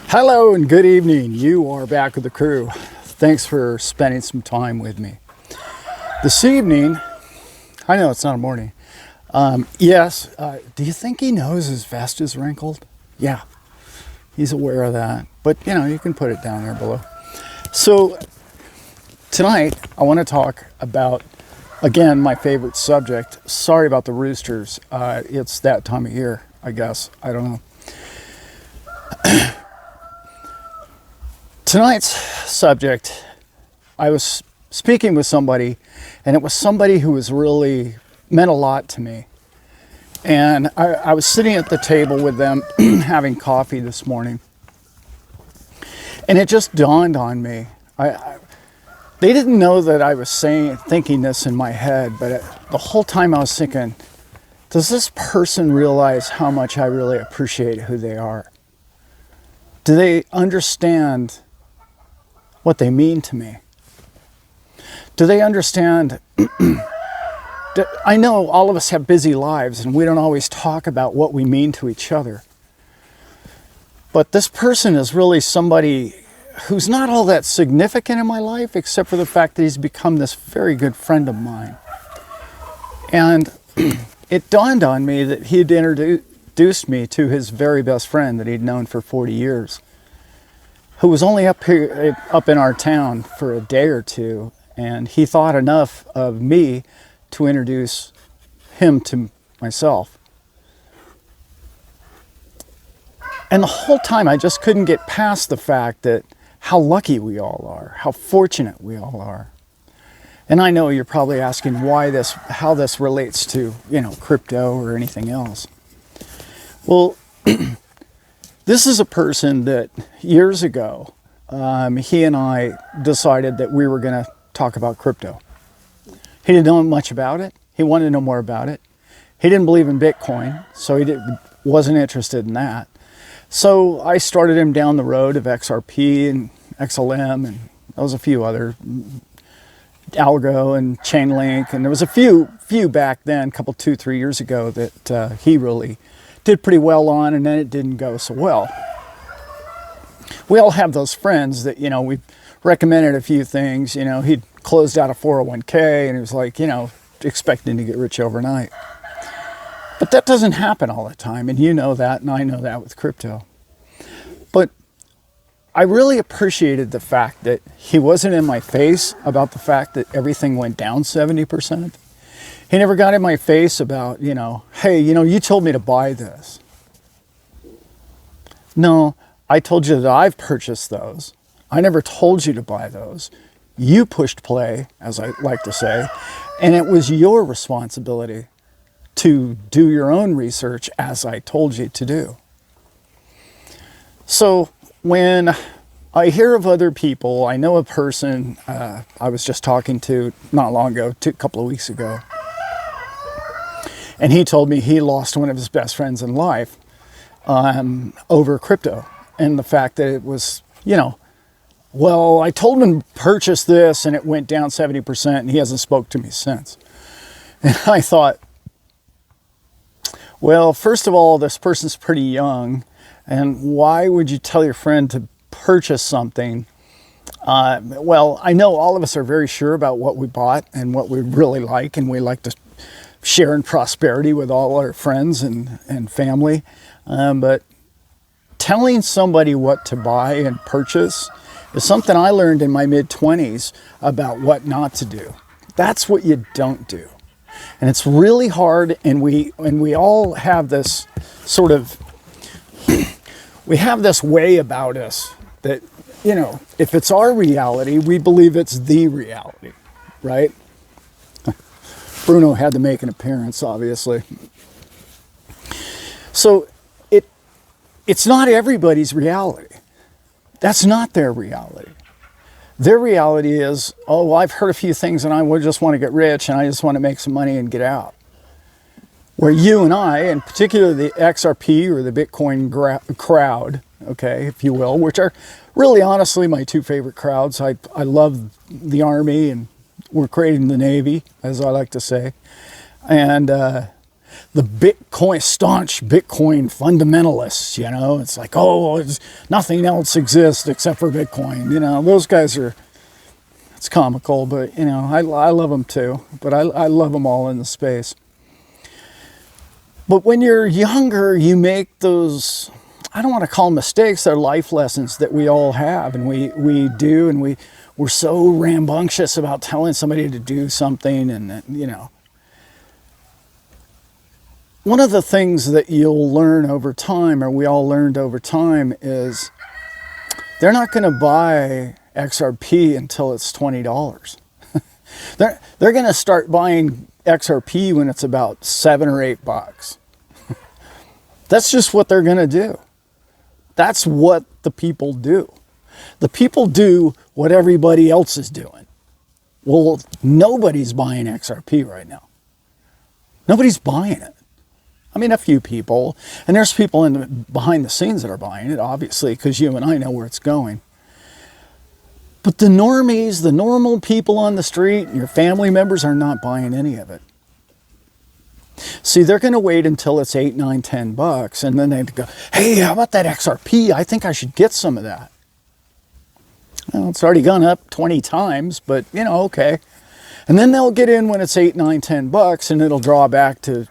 Hello and good evening. You are back with the crew. Thanks for spending some time with me. This evening, I know it's not a morning. Yes, do you think he knows his vest is wrinkled? Yeah, he's aware of that. But, you can put it down there below. So, tonight, I want to talk about, again, my favorite subject. Sorry about the roosters. It's that time of year, I guess. I don't know. Tonight's subject, I was speaking with somebody, and it was somebody who was really meant a lot to me. And I was sitting at the table with them having coffee this morning, and it just dawned on me. They didn't know that I was thinking this in my head, but the whole time I was thinking, does this person realize how much I really appreciate who they are? Do they understand what they mean to me? Do they understand? I know all of us have busy lives and we don't always talk about what we mean to each other. But this person is really somebody who's not all that significant in my life, except for the fact that he's become this very good friend of mine. And it dawned on me that he'd introduced me to his very best friend that he'd known for 40 years. Who was only up in our town for a day or two, and he thought enough of me to introduce him to myself. And the whole time I just couldn't get past the fact that how lucky we all are, how fortunate we all are. And I know you're probably asking how this relates to, crypto or anything else. Well, this is a person that years ago, he and I decided that we were going to talk about crypto. He didn't know much about it. He wanted to know more about it. He didn't believe in Bitcoin, so he wasn't interested in that. So I started him down the road of XRP and XLM, and there was a few other, Algo and Chainlink, and there was a few back then, a couple, 2-3 years ago that he really did pretty well on, and then it didn't go so well. We all have those friends that, we recommended a few things. He'd closed out a 401k and he was like, expecting to get rich overnight. But that doesn't happen all the time, and you know that, and I know that with crypto. But I really appreciated the fact that he wasn't in my face about the fact that everything went down 70%. He never got in my face about, hey, you told me to buy this. No, I told you that I've purchased those. I never told you to buy those. You pushed play, as I like to say, and it was your responsibility to do your own research as I told you to do. So when I hear of other people, I know a person I was just talking to not long ago, a couple of weeks ago, and he told me he lost one of his best friends in life over crypto. And the fact that it was, well, I told him to purchase this and it went down 70% and he hasn't spoke to me since. And I thought, well, first of all, this person's pretty young. And why would you tell your friend to purchase something? Well, I know all of us are very sure about what we bought and what we really like. And we like to share in prosperity with all our friends and family. But telling somebody what to buy and purchase is something I learned in my mid-20s about what not to do. That's what you don't do. And it's really hard, and we all have this sort of, we have this way about us that, if it's our reality, we believe it's the reality, right? Bruno had to make an appearance, obviously. So it's not everybody's reality. That's not their reality. Their reality is, oh, well, I've heard a few things and I just want to get rich and I just want to make some money and get out. Where you and I, and particularly the XRP or the Bitcoin crowd, okay, if you will, which are really honestly my two favorite crowds. I love the Army, and we're creating the Navy, as I like to say. And the Bitcoin, staunch Bitcoin fundamentalists, you know, it's like, oh, nothing else exists except for Bitcoin. You know, those guys are, it's comical, but, you know, I love them too, but I love them all in the space. But when you're younger, you make those, I don't want to call them mistakes, they're life lessons that we all have, and we do, and we're so rambunctious about telling somebody to do something, and, you know. One of the things that you'll learn over time, or we all learned over time, is they're not going to buy XRP until it's $20. They're going to start buying XRP when it's about $7 or $8. That's just what they're going to do. That's what the people do. The people do what everybody else is doing. Well, nobody's buying XRP right now. Nobody's buying it. I mean, a few people, and there's people behind the scenes that are buying it, obviously, because you and I know where it's going. But the normies, the normal people on the street, your family members are not buying any of it. See, they're going to wait until it's $8, $9, $10, and then they go, hey, how about that XRP? I think I should get some of that. Well, it's already gone up 20 times, but, you know, okay. And then they'll get in when it's $8, $9, $10, and it'll draw back to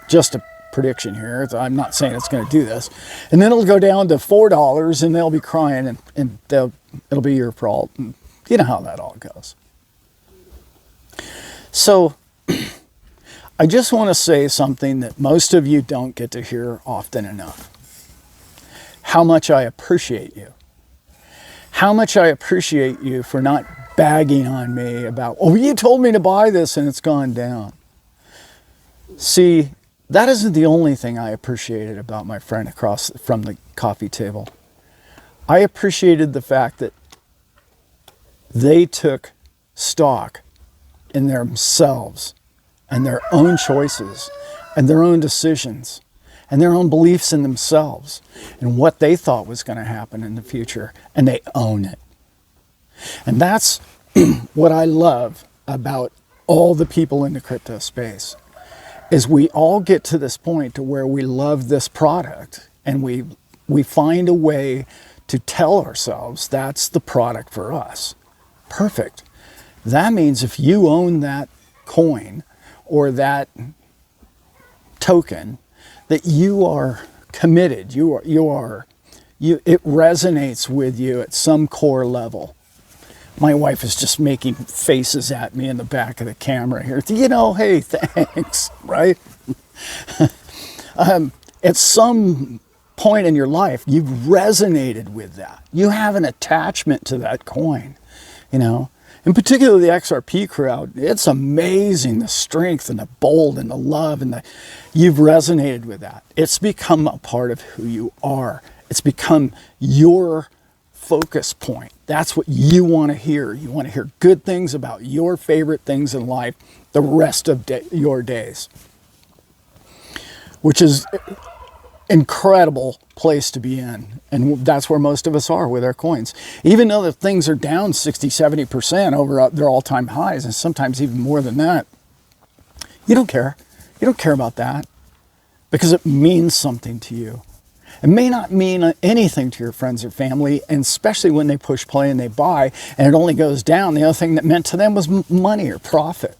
just a prediction here. I'm not saying it's going to do this. And then it'll go down to $4, and they'll be crying, and it'll be your fault. And you know how that all goes. So I just want to say something that most of you don't get to hear often enough. How much I appreciate you. How much I appreciate you for not bagging on me about, oh, you told me to buy this and it's gone down. See, that isn't the only thing I appreciated about my friend across from the coffee table. I appreciated the fact that they took stock in themselves and their own choices and their own decisions and their own beliefs in themselves and what they thought was going to happen in the future, and they own it. And that's what I love about all the people in the crypto space, is we all get to this point to where we love this product, and we find a way to tell ourselves that's the product for us. Perfect. That means if you own that coin or that token, that you are committed, it resonates with you at some core level. My wife is just making faces at me in the back of the camera here. You know, hey, thanks, right? At some point in your life, you've resonated with that. You have an attachment to that coin, you know. In particular, the XRP crowd, it's amazing, the strength and the bold and the love, and you've resonated with that. It's become a part of who you are. It's become your focus point. That's what you want to hear. You want to hear good things about your favorite things in life the rest of your days, which is incredible place to be in. And that's where most of us are with our coins. Even though the things are down 60, 70% over their all-time highs, and sometimes even more than that, you don't care. You don't care about that because it means something to you. It may not mean anything to your friends or family, and especially when they push play and they buy and it only goes down. The other thing that meant to them was money or profit.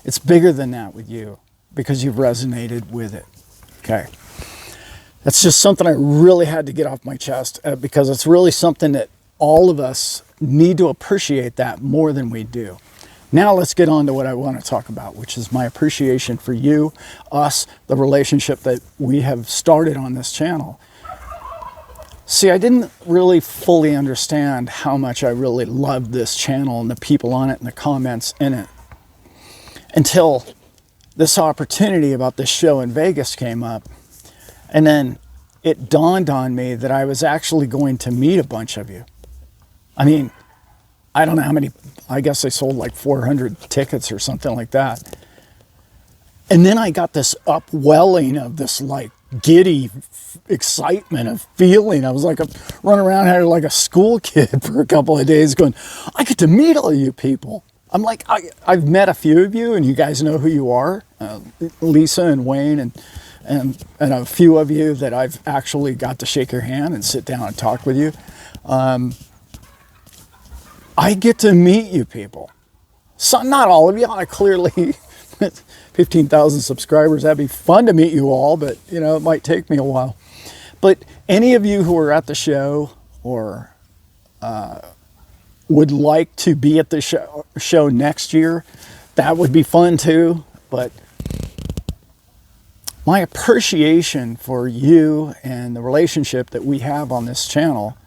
It's bigger than that with you because you've resonated with it. Okay. That's just something I really had to get off my chest because it's really something that all of us need to appreciate that more than we do. Now let's get on to what I want to talk about, which is my appreciation for you, us, the relationship that we have started on this channel. See, I didn't really fully understand how much I really loved this channel and the people on it and the comments in it until this opportunity about this show in Vegas came up. And then it dawned on me that I was actually going to meet a bunch of you. I mean, I don't know how many, I guess I sold like 400 tickets or something like that. And then I got this upwelling of this like giddy excitement of feeling. I was like running around here like a school kid for a couple of days going, I get to meet all you people. I'm like, I've met a few of you, and you guys know who you are, Lisa and Wayne, and a few of you that I've actually got to shake your hand and sit down and talk with you. I get to meet you people. So, not all of you. I clearly, 15,000 subscribers. That'd be fun to meet you all, but you know, it might take me a while. But any of you who are at the show or would like to be at the show next year, that would be fun too. But my appreciation for you and the relationship that we have on this channel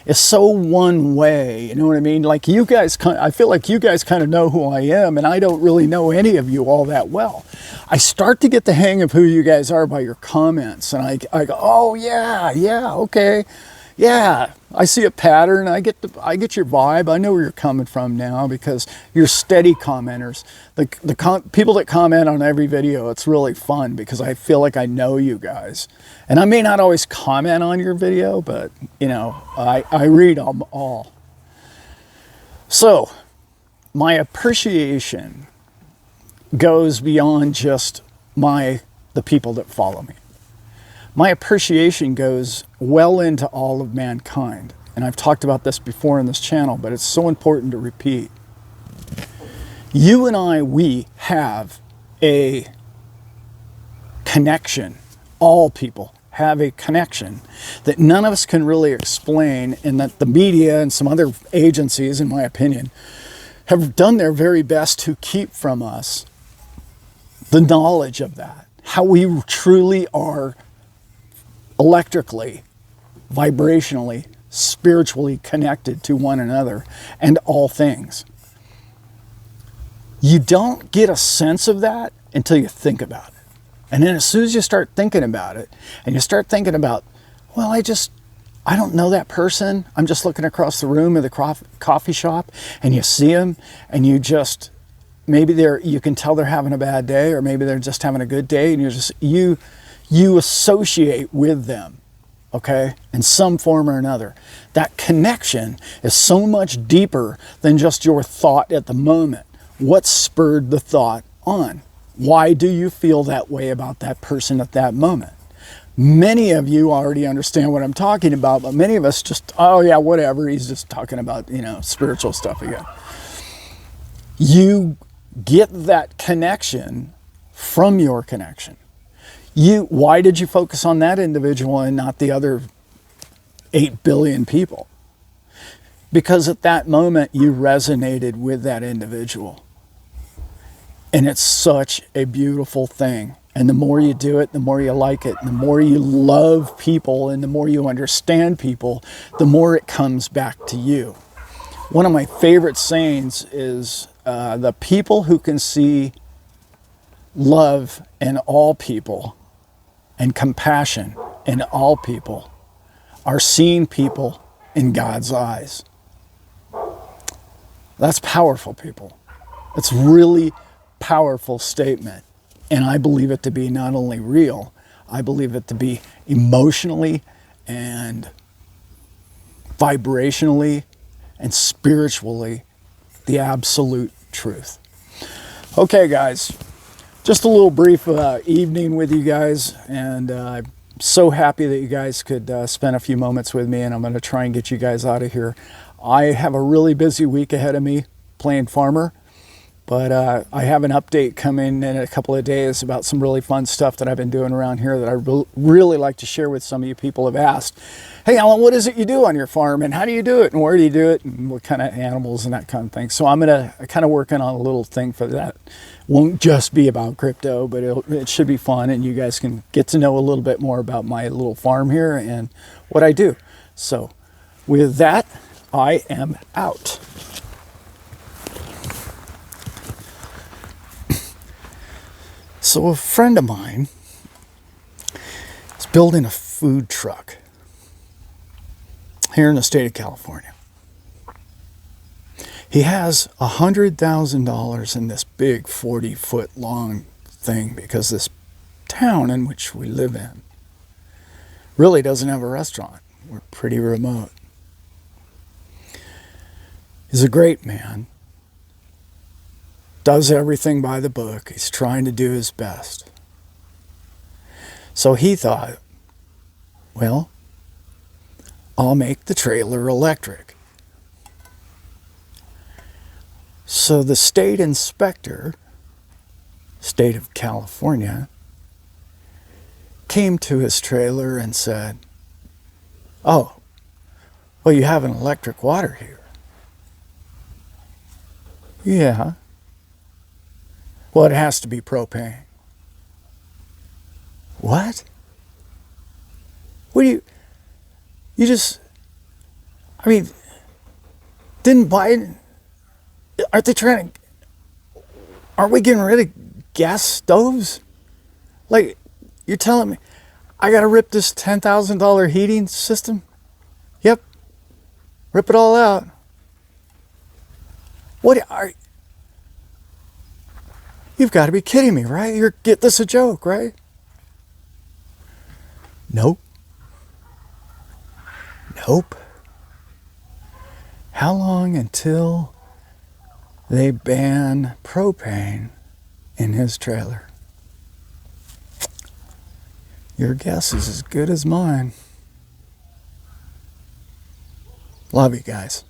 is so one way. You know what I mean? Like you guys, I feel like you guys kind of know who I am, and I don't really know any of you all that well. I start to get the hang of who you guys are by your comments, and I go, oh yeah, okay. Yeah, I see a pattern. I get your vibe. I know where you're coming from now because you're steady commenters. The people that comment on every video, it's really fun because I feel like I know you guys. And I may not always comment on your video, but you know, I read them all. So my appreciation goes beyond just the people that follow me. My appreciation goes well into all of mankind. And I've talked about this before in this channel, but it's so important to repeat. You and I, we have a connection. All people have a connection that none of us can really explain, and that the media and some other agencies, in my opinion, have done their very best to keep from us the knowledge of that. How we truly are electrically, vibrationally, spiritually connected to one another and all things. You don't get a sense of that until you think about it. And then as soon as you start thinking about it, and you start thinking about, well, I don't know that person. I'm just looking across the room at the coffee shop, and you see them, and maybe you can tell they're having a bad day, or maybe they're just having a good day, and you associate with them, okay, in some form or another. That connection is so much deeper than just your thought at the moment. What spurred the thought on? Why do you feel that way about that person at that moment? Many of you already understand what I'm talking about, but many of us just, oh yeah, whatever, he's just talking about, spiritual stuff again. You get that connection from your connection. Why did you focus on that individual and not the other 8 billion people? Because at that moment you resonated with that individual. And it's such a beautiful thing. And the more you do it, the more you like it. And the more you love people and the more you understand people, the more it comes back to you. One of my favorite sayings is the people who can see love in all people and compassion in all people are seeing people in God's eyes. That's powerful, people. It's really powerful statement. And I believe it to be not only real, I believe it to be emotionally and vibrationally and spiritually the absolute truth. Okay, guys. Just a little brief evening with you guys, and I'm so happy that you guys could spend a few moments with me, and I'm going to try and get you guys out of here. I have a really busy week ahead of me playing farmer, but I have an update coming in a couple of days about some really fun stuff that I've been doing around here that I really like to share with some of you people have asked. Hey, Alan, what is it you do on your farm, and how do you do it, and where do you do it, and what kind of animals and that kind of thing. So I'm going to kind of working on a little thing for that. Won't just be about crypto, but it should be fun, and you guys can get to know a little bit more about my little farm here and what I do. So with that, I am out. So a friend of mine is building a food truck here in the state of California. He has $100,000 in this big 40-foot long thing because this town in which we live in really doesn't have a restaurant. We're pretty remote. He's a great man. does everything by the book. He's trying to do his best. So he thought, well, I'll make the trailer electric. So the state inspector, state of California, came to his trailer and said, oh, well, you have an electric water heater. Yeah. Well, it has to be propane. What? What do you just, I mean, didn't Biden, aren't we getting rid of gas stoves? Like, you're telling me I got to rip this $10,000 heating system? Yep. Rip it all out. You've got to be kidding me, right? Get this a joke, right? Nope. Nope. How long until they ban propane in his trailer? Your guess is as good as mine. Love you guys.